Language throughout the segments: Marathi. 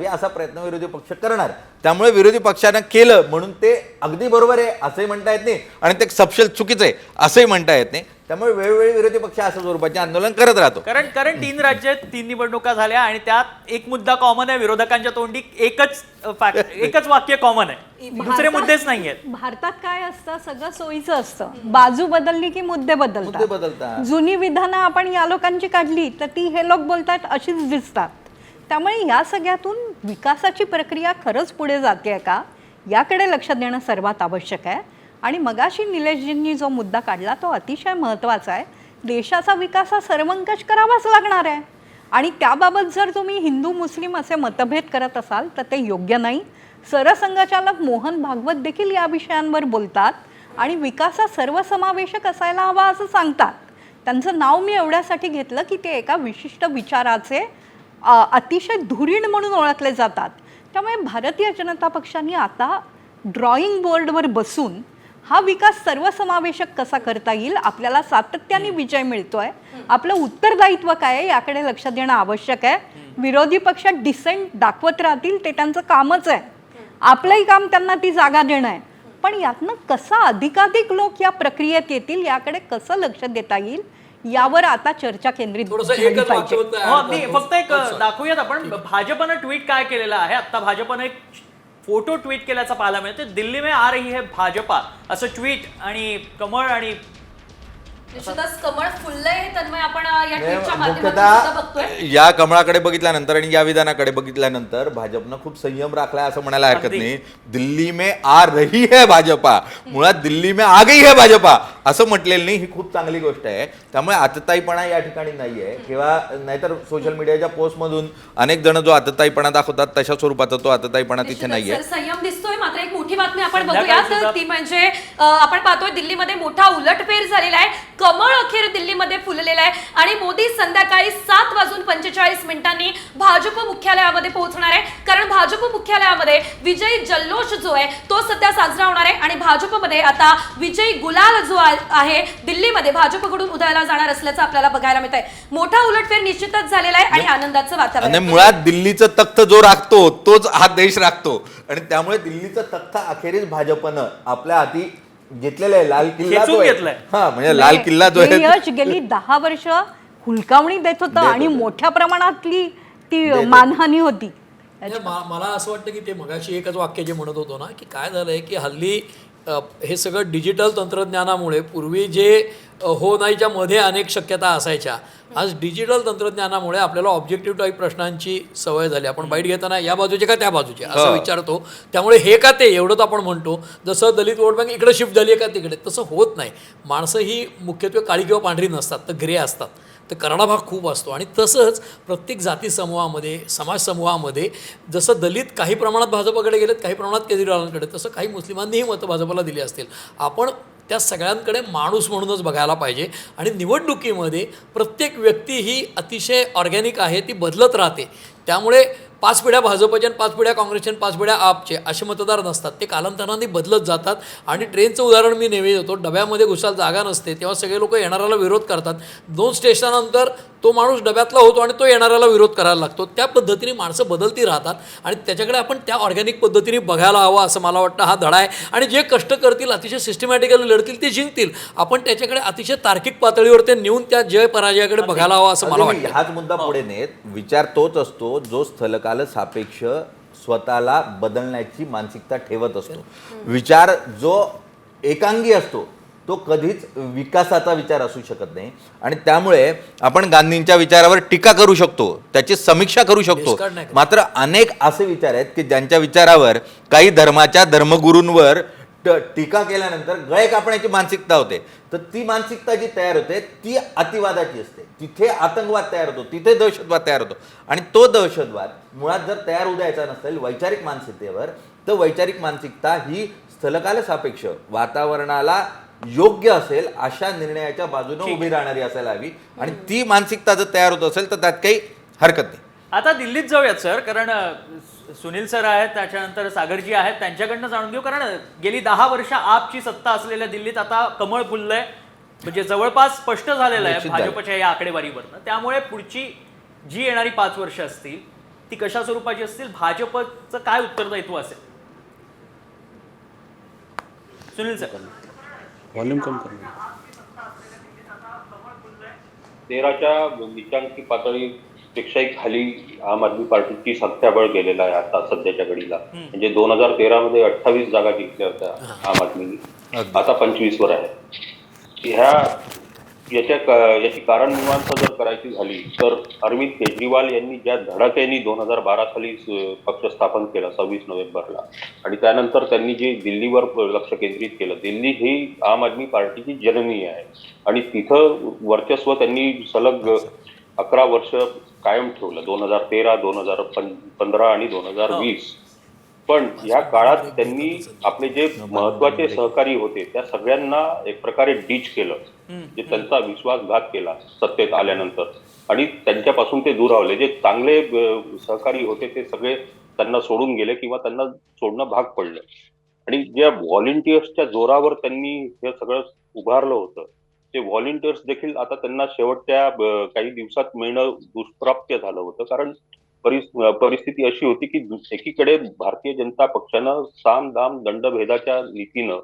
असावी असा प्रयत्न विरोधी पक्ष करणार. त्यामुळे विरोधी पक्षानं केलं म्हणून ते अगदी बरोबर आहे असंही म्हणता येत नाही आणि ते सपशेल चुकीचं आहे असंही म्हणता येत नाही. त्यामुळे वेळोवेळी विरोधी पक्ष अशा स्वरूपाचे आंदोलन करत राहतो. कारण 3 राज्यात 3 निवडणुका झाल्या आणि त्यात एक मुद्दा कॉमन आहे, विरोधकांच्या तोंडी एकच वाक्य कॉमन आहे, दुसरे मुद्देच नाहीयेत. भारतात काय असतं, सगळं सोयीचं असतं, बाजू बदलली की मुद्दे बदलतात. जुनी विधानं आपण या लोकांची काढली तर ती हे लोक बोलतात अशीच दिसतात. त्यामुळे या सगळ्यातून विकासाची प्रक्रिया खरंच पुढे जाते का याकडे लक्ष देणं सर्वात आवश्यक आहे. आणि मगाशी निलेशजींनी जो मुद्दा काढला तो अतिशय महत्त्वाचा आहे. देशाचा विकास हा सर्वंकष करावाच लागणार आहे आणि त्याबाबत जर तुम्ही हिंदू मुस्लिम असे मतभेद करत असाल तर ते योग्य नाही. सरसंघचालक मोहन भागवत देखील या विषयांवर बोलतात आणि विकास हा सर्वसमावेशक असायला हवा असं सांगतात. त्यांचं नाव मी एवढ्यासाठी घेतलं की ते एका विशिष्ट विचाराचे अतिशय धुरीण म्हणून ओळखले जातात. त्यामुळे भारतीय जनता पक्षाने आता ड्रॉइंग बोर्डवर बसून हा विकास सर्वसमावेशक कसा करता येईल, आपल्याला सातत्याने विजय मिळतोय, आपलं उत्तरदायित्व काय आहे याकडे लक्ष देणं आवश्यक आहे. विरोधी पक्ष डिसेंट दाखवत राहतील ते त्यांचं कामच आहे, आपलंही काम त्यांना ती जागा देणं आहे. पण यातनं कसा अधिकाधिक लोक या प्रक्रियेत येतील याकडे कसं लक्ष देता येईल यावर आता चर्चा केंद्रित झाली पाहिजे. फक्त एक दाखवूयात आपण, भाजपनं ट्विट काय केलेलं आहे. आता भाजपनं एक फोटो ट्वीट केल्याचा पाहायला मिळते. दिल्ली में आ रही है भाजपा असं ट्विट आणि कमळ आणि निश्चितच कमळ फुललंय तन्मय. आपण या ट्विटच्या माध्यमातून बघतोय. या कमळाकडे बघितल्यानंतर आणि या विधानाकडे बघितल्यानंतर भाजपनं खूप संयम राखलाय असं म्हणायला हरकत नाही. दिल्ली में आ रही है भाजपा, मुळात दिल्ली में आ गई है भाजपा असं म्हटलेलं नाही, ही खूप चांगली गोष्ट आहे. त्यामुळे आतताईपणा या ठिकाणी नाहीये किंवा नाहीतर सोशल मीडियाच्या पोस्टमधून अनेक जण जो आतताईपणा दाखवतात तशा स्वरूपाचा तो आतताईपणा तिथे नाहीये. संयम दिसतोय. मात्र एक मोठी बातमी आपण बघूया ती म्हणजे आपण पाहतोय दिल्लीमध्ये मोठा उलटफेर झालेला आहे. कमळ अखेर दिल्लीमध्ये फुललेला आहे आणि मोदी संध्याकाळी 7:45 भाजप मुख्यालयामध्ये पोहोचणार आहे. कारण भाजप मुख्यालयामध्ये विजयी जल्लोष जो आहे तो सध्या साजरा होणार आहे आणि भाजपमध्ये आता विजयी गुलाल जो आहे दिल्लीमध्ये भाजपकडून उधळला जाणार असल्याचं आपल्याला बघायला मिळत आहे. मोठा उलटफेर निश्चितच झालेला आहे आणि आनंदाचं वातावरण. मुळात दिल्लीचं तख्त जो राखतो तोच हा देश राखतो आणि त्यामुळे दिल्लीचं तख्त अखेरीस भाजपनं आपल्या हाती घेतलेलं आहे. लाल किल्ला जो आहे, हा म्हणजे लाल किल्ला जो आहे यश गेली 10 वर्ष हुलकावणी देत होतं आणि मोठ्या प्रमाणातली ती मानहानी होती. मला असं वाटतं की ते मगाशी एकच वाक्य जे म्हणत होतो ना की काय झालंय की हल्ली हे सगळं डिजिटल तंत्रज्ञानामुळे पूर्वी जे हो नाहीच्या मध्ये अनेक शक्यता असायच्या, आज डिजिटल तंत्रज्ञानामुळे आपल्याला ऑब्जेक्टिव्ह टाईप प्रश्नांची सवय झाली. आपण बाईट घेताना या बाजूचे का त्या बाजूचे असं विचारतो. त्यामुळे हे का ते एवढंच आपण म्हणतो. जसं दलित वोट बँक इकडे शिफ्ट झाली आहे का तिकडे, तसं होत नाही. माणसं ही मुख्यत्वे काळी किंवा पांढरी नसतात, तर ग्रे असतात. तर करणा भाग खूप असतो आणि तसंच प्रत्येक जाती समूहामध्ये समाज समूहामध्ये जसं दलित काही प्रमाणात भाजपकडे गेलेत, काही प्रमाणात केजरीवालांकडे, तसं काही मुस्लिमांनीही मतं भाजपला दिली असतील. आपण त्या सगळ्यांकडे माणूस म्हणूनच बघायला पाहिजे आणि निवडणुकीमध्ये प्रत्येक व्यक्ती ही अतिशय ऑर्गॅनिक आहे, ती बदलत राहते. त्यामुळे 5 पिढ्या भाजपचे आणि 5 पिढ्या काँग्रेसचे आणि 5 पिढ्या आपचे असे मतदार नसतात, ते कालांतराने बदलत जातात. आणि ट्रेनचं उदाहरण मी नेहमी देतो, डब्यामध्ये घुसायला जागा नसते तेव्हा सगळे लोक येणाऱ्याला विरोध करतात. 2 स्टेशनानंतर तो माणूस डब्यातला होतो आणि तो येणाऱ्याला विरोध करायला लागतो. त्या पद्धतीने माणसं बदलती राहतात आणि त्याच्याकडे आपण त्या ऑर्गॅनिक पद्धतीने बघायला हवं असं मला वाटतं. हा धडा आहे आणि जे कष्ट करतील, अतिशय सिस्टमॅटिकली लढतील ते जिंकतील. आपण त्याच्याकडे अतिशय तार्किक पातळीवर ते नेऊन त्या जय पराजयाकडे बघायला हवं असं मला वाटतं. हाच मुद्दा पुढे नेत विचार तोच असतो जो स्थलकाल सापेक्ष स्वतःला बदलण्याची मानसिकता ठेवत असतो. विचार जो एकांगी असतो तो कधीच विकासाचा विचार असू शकत नाही आणि त्यामुळे आपण गांधींच्या विचारावर टीका करू शकतो, त्याची समीक्षा करू शकतो. मात्र अनेक असे विचार आहेत की ज्यांच्या विचारावर काही धर्माच्या धर्मगुरूंवर टीका केल्यानंतर गळे कापण्याची मानसिकता होते. तर ती मानसिकता जी तयार होते ती अतिवादाची असते. तिथे आतंकवाद तयार होतो, तिथे दहशतवाद तयार होतो आणि तो दहशतवाद मुळात जर तयार होऊ द्यायचा नसेल वैचारिक मानसिकतेवर, तर वैचारिक मानसिकता ही स्थलकाल सापेक्ष वातावरणाला योग्य असेल अशा निर्णयाच्या बाजूने उभी राहणारी असायला हवी आणि ती मानसिकता जर तयार होत असेल तर त्यात काही हरकत नाही. आता दिल्लीत जाऊयात सर, कारण सुनील सर आहेत, त्याच्यानंतर सागरजी आहेत, त्यांच्याकडनं जाणून घेऊ. कारण गेली 10 वर्ष आपची सत्ता असलेल्या दिल्लीत आता कमळ फुललंय, म्हणजे जवळपास स्पष्ट झालेलं आहे भाजपच्या या आकडेवारीवरनं. त्यामुळे पुढची जी येणारी 5 वर्ष असतील ती कशा स्वरूपाची असतील, भाजपचं काय उत्तरदायित्व असेल? सुनील सर. व्हॉल्यूम कम करणं. 13च्या नीचांकी पातळीपेक्षाही खाली आम आदमी पार्टीची संख्याबळ गेलेला आहे आता सध्याच्या घडीला. म्हणजे 2013 मध्ये 28 जागा जिंकल्या होत्या आम आदमीने, आता 25 वर आहे. याची कारण मीमांसा जर करायची झाली तर अरविंद केजरीवाल यांनी ज्या धडाक्याने 2012 साली पक्ष स्थापन केला 26 नोव्हेंबरला, आणि त्यानंतर त्यांनी जे दिल्लीवर लक्ष केंद्रित केलं. दिल्ली ही आम आदमी पार्टीची जननी आहे आणि तिथं वर्चस्व त्यांनी सलग 11 वर्ष कायम ठेवलं, 2013, 2015 आणि 2020. पण या काळात त्यांनी आपले जे महत्वाचे सहकारी होते त्या सगळ्यांना एक प्रकारे डीच केलं, जे त्यांचा विश्वासघात केला सत्तेत आल्यानंतर, आणि त्यांच्यापासून ते दुरावले. जे चांगले सहकारी होते ते सगळे त्यांना सोडून गेले किंवा त्यांना सोडणं भाग पडलं. आणि ज्या व्हॉलेंटियर्सच्या जोरावर त्यांनी हे सगळं उभारलं होतं, ते व्हॉलेंटियर्स देखील आता त्यांना शेवटच्या काही दिवसात मिळणं दुष्प्राप्य झालं होतं. कारण परिस्थिती अशी होती की एकीकडे भारतीय जनता पक्षानं साम दाम दंडभेदाच्या नीतीनं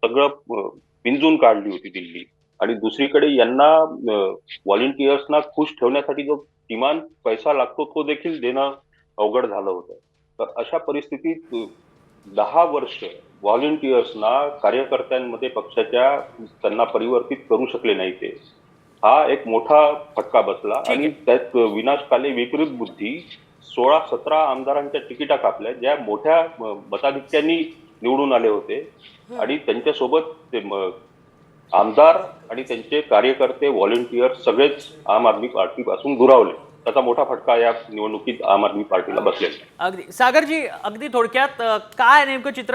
सगळं पिंजून काढली होती दिल्ली, आणि दुसरीकडे यांना व्हॉलेंटियर्सना खुश ठेवण्यासाठी जो किमान पैसा लागतो तो देखील देणं अवघड झालं होतं. तर अशा परिस्थितीत 10 वर्ष व्हॉलेंटियर्सना कार्यकर्त्यांमध्ये पक्षाच्या त्यांना परिवर्तित करू शकले नाही ते. हा एक मोठा फटका बसला. आणि त्यात विनाशकाले विपरीत बुद्धी 16-17 आमदारांच्या तिकिटा कापल्या, ज्या मोठ्या मताधिक्यांनी निवडून आले होते, आणि त्यांच्यासोबत ते आमदार आणि त्यांचे कार्यकर्ते व्हॉलेंटियर सगळेच आम आदमी पार्टीपासून दुरावले. त्याचा मोठा फटका या निवडणुकीत आम आदमी पार्टीला बसलेला आहे. अगदी. सागरजी, अगदी थोडक्यात काय नेमकं चित्र